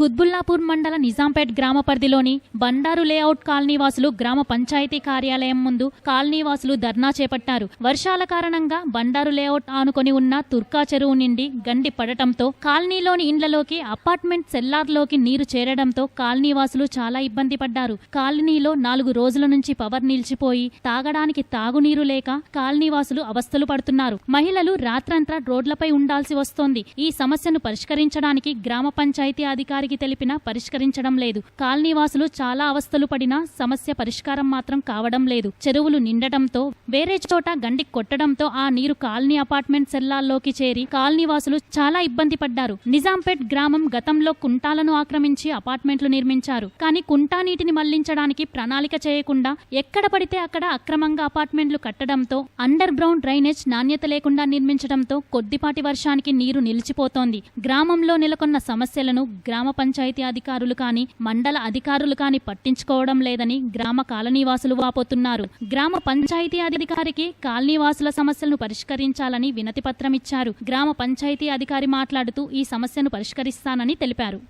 కుత్బుల్లాపూర్ మండల నిజాంపేట్ గ్రామ పరిధిలోని బండారు లేఅవుట్ కాలనీవాసులు గ్రామ పంచాయతీ కార్యాలయం ముందు కాలనీవాసులు ధర్నా చేపట్టారు. వర్షాల కారణంగా బండారు లేఅవుట్ ఆనుకొని ఉన్న తుర్కా చెరువు నిండి గండి పడటంతో కాలనీలోని ఇండ్లలోకి అపార్ట్మెంట్ సెల్లార్లోకి నీరు చేరడంతో కాలనీవాసులు చాలా ఇబ్బంది పడ్డారు. కాలనీలో 4 రోజుల నుంచి పవర్ నిలిచిపోయి తాగడానికి తాగునీరు లేక కాలనీవాసులు అవస్థలు పడుతున్నారు. మహిళలు రాత్రంతా రోడ్లపై ఉండాల్సి వస్తోంది. ఈ సమస్యను పరిష్కరించడానికి గ్రామ పంచాయతీ అధికారికి తెలిపినా పరిష్కరించడం లేదు. కాలనీవాసులు చాలా అవస్థలు పడినా సమస్య పరిష్కారం మాత్రం కావడం లేదు. చెరువులు నిండటంతో వేరే చోట గండి కొట్టడంతో ఆ నీరు కాలనీ అపార్ట్మెంట్ సెల్లాల్లోకి చేరి కాలనీవాసులు చాలా ఇబ్బంది పడ్డారు. నిజాంపేట్ గ్రామం గతంలో కుంటాలను ఆక్రమించి అపార్ట్మెంట్లు నిర్మించారు. కానీ కుంటా నీటిని మళ్లించడానికి ప్రణాళిక చేయకుండా ఎక్కడ పడితే అక్కడ అక్రమంగా అపార్ట్మెంట్లు కట్టడంతో అండర్ గ్రౌండ్ డ్రైనేజ్ నాణ్యత లేకుండా నిర్మించడంతో కొద్దిపాటి వర్షానికి నీరు నిలిచిపోతోంది. గ్రామంలో నెలకొన్న సమస్యలను గ్రామ పంచాయతీ అధికారులు కానీ మండల అధికారులు కానీ పట్టించుకోవడం లేదని గ్రామ కాలనీవాసులు వాపోతున్నారు. గ్రామ పంచాయతీ అధికారికి కాలనీవాసుల సమస్యలను పరిష్కరించాలని వినతి పత్రం ఇచ్చారు. గ్రామ పంచాయతీ అధికారి మాట్లాడుతూ ఈ సమస్యను పరిష్కరిస్తానని తెలిపారు.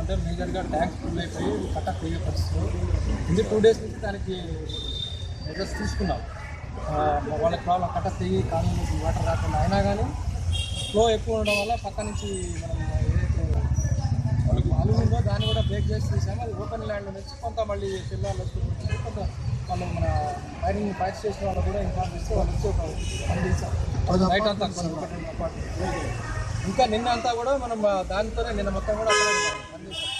అంటే మేజర్గా ట్యాంక్స్ ఫుల్ అయిపోయి కట్ట పోయే పరిస్థితులు ఇది 2 days నుంచి దానికి మెజర్స్ తీసుకున్నాం. వాళ్ళకి ప్రాబ్లం కట్ట తెగి కాలనీలోకి వాటర్ రాకుండా అయినా కానీ ఫ్లో ఎక్కువ ఉండడం వల్ల పక్క నుంచి మనం ఏదైతే అలుగుందో దాన్ని కూడా బ్రేక్ చేసి తీసాము. అది ఓపెన్ ల్యాండ్ నుంచి కొంత మళ్ళీ పిల్లలు వచ్చి కొంత వాళ్ళు మన ఫైర్ స్టేషన్ వాళ్ళు కూడా ఇన్ఫార్మ్ చేస్తే వాళ్ళు వచ్చి ఒక పంపించారు నైట్ అంతా ఇంకా నిన్న అంతా కూడా మనం దానితోనే నిన్న మొత్తం కూడా పనిచేసాం.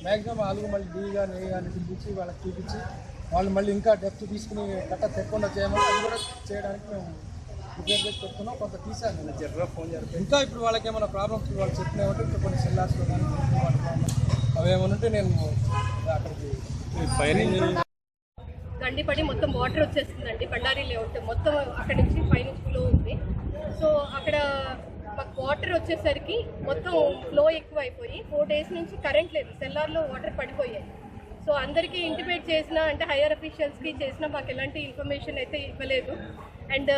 మ్యాక్సిమం అలుగు మళ్ళీ డీ కానీ ఏ కానీ పిలిపించి వాళ్ళకి చూపించి వాళ్ళు మళ్ళీ ఇంకా డెప్త్ తీసుకుని కట్ట తెక్కకుండా చేయమని అది కూడా చేయడానికి మేము ప్రిపేర్ చేసి పెడుతున్నాం. కొంత తీసాను నేను జర్రా ఫోన్ చేస్తాను. ఇంకా ఇప్పుడు వాళ్ళకి ఏమైనా ప్రాబ్లమ్స్ వాళ్ళు చెప్పినామంటే ఇంకా కొన్ని సెల్లార్స్లో కానీ వాళ్ళ ప్రాబ్లమ్స్ అవి ఏమైనా ఉంటే నేను అక్కడికి గండిపడి మొత్తం వాటర్ వచ్చేస్తుందండి. బండారీ లేఅవుట్ మొత్తం అక్కడి నుంచి పైనుంచి ఫ్లో ఉంది. సో అక్కడ మాకు వాటర్ వచ్చేసరికి మొత్తం ఫ్లో ఎక్కువ అయిపోయి 4 days నుంచి కరెంట్ లేదు. సెల్లార్లో వాటర్ పడిపోయాయి. సో అందరికీ ఇంటిమేట్ చేసినా అంటే హైయర్ అఫీషియల్స్కి చేసినా మాకు ఎలాంటి ఇన్ఫర్మేషన్ అయితే ఇవ్వలేదు. అండ్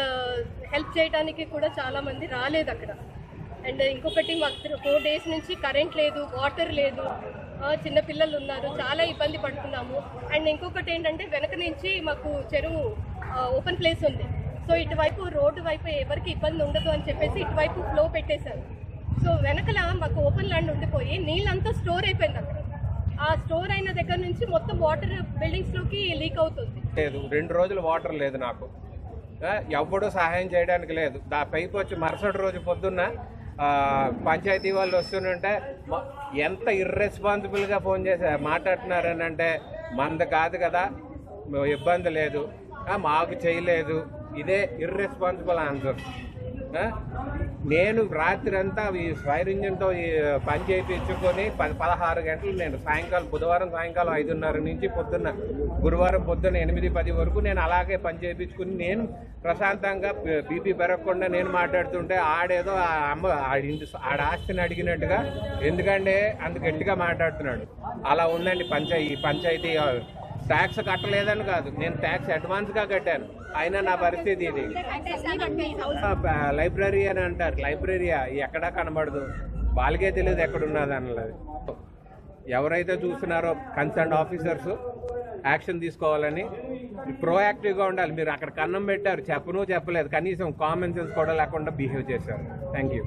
హెల్ప్ చేయడానికి కూడా చాలామంది రాలేదు అక్కడ. అండ్ ఇంకొకటి మాకు 4 days నుంచి కరెంట్ లేదు, వాటర్ లేదు, చిన్నపిల్లలు ఉన్నారు, చాలా ఇబ్బంది పడుతున్నాము. అండ్ ఇంకొకటి ఏంటంటే వెనక నుంచి మాకు చెరువు ఓపెన్ ప్లేస్ ఉంది. సో ఇటువైపు రోడ్డు వైపు ఎవరికి ఇబ్బంది ఉండదు అని చెప్పేసి ఇటువైపు ఫ్లో పెట్టేశారు. సో వెనకల మాకు ఓపెన్ ల్యాండ్ ఉండిపోయి నీళ్ళంతా స్టోర్ అయిపోయింది అక్కడ. ఆ స్టోర్ అయిన దగ్గర నుంచి మొత్తం వాటర్ బిల్డింగ్స్లోకి లీక్ అవుతుంది. 2 రోజులు వాటర్ లేదు, నాకు ఎవ్వడూ సహాయం చేయడానికి లేదు. పైకి వచ్చి మరుసటి రోజు పొద్దున్న పంచాయతీ వాళ్ళు వస్తుంటే ఎంత ఇర్రెస్పాన్సిబుల్గా ఫోన్ చేసి మాట్లాడుతున్నారని అంటే మంద కాదు కదా, ఇబ్బంది లేదు, మాకు చేయలేదు. ఇదే ఇర్రెస్పాన్సిబుల్ ఆన్సర్. నేను రాత్రి అంతా ఈ ఫైర్ ఇంజిన్తో పని చేయించుకొని 16 గంటలు నేను బుధవారం సాయంకాలం 5:30 నుంచి గురువారం పొద్దున్న 8-10 వరకు నేను అలాగే పని చేయించుకుని నేను ప్రశాంతంగా బీపీ పెరగకుండా నేను మాట్లాడుతుంటే ఆడేదో ఆడ ఆస్తిని అడిగినట్టుగా ఎందుకంటే అంత గట్టిగా మాట్లాడుతున్నాడు. అలా ఉందండి పంచాయతీ. ట్యాక్స్ కట్టలేదని కాదు, నేను ట్యాక్స్ అడ్వాన్స్గా కట్టాను, అయినా నా పరిస్థితి ఇది. లైబ్రరీ అని అంటారు, లైబ్రరీయా ఎక్కడా కనబడదు, వాళ్ళకే తెలియదు ఎక్కడున్నది అన్నది. ఎవరైతే చూస్తున్నారో కన్సర్న్ ఆఫీసర్స్ యాక్షన్ తీసుకోవాలని ప్రోయాక్టివ్గా ఉండాలి. మీరు అక్కడ కన్నం పెట్టారు, చెప్పలేదు, కనీసం కామన్ సెన్స్ కూడా లేకుండా బిహేవ్ చేశారు. Thank you.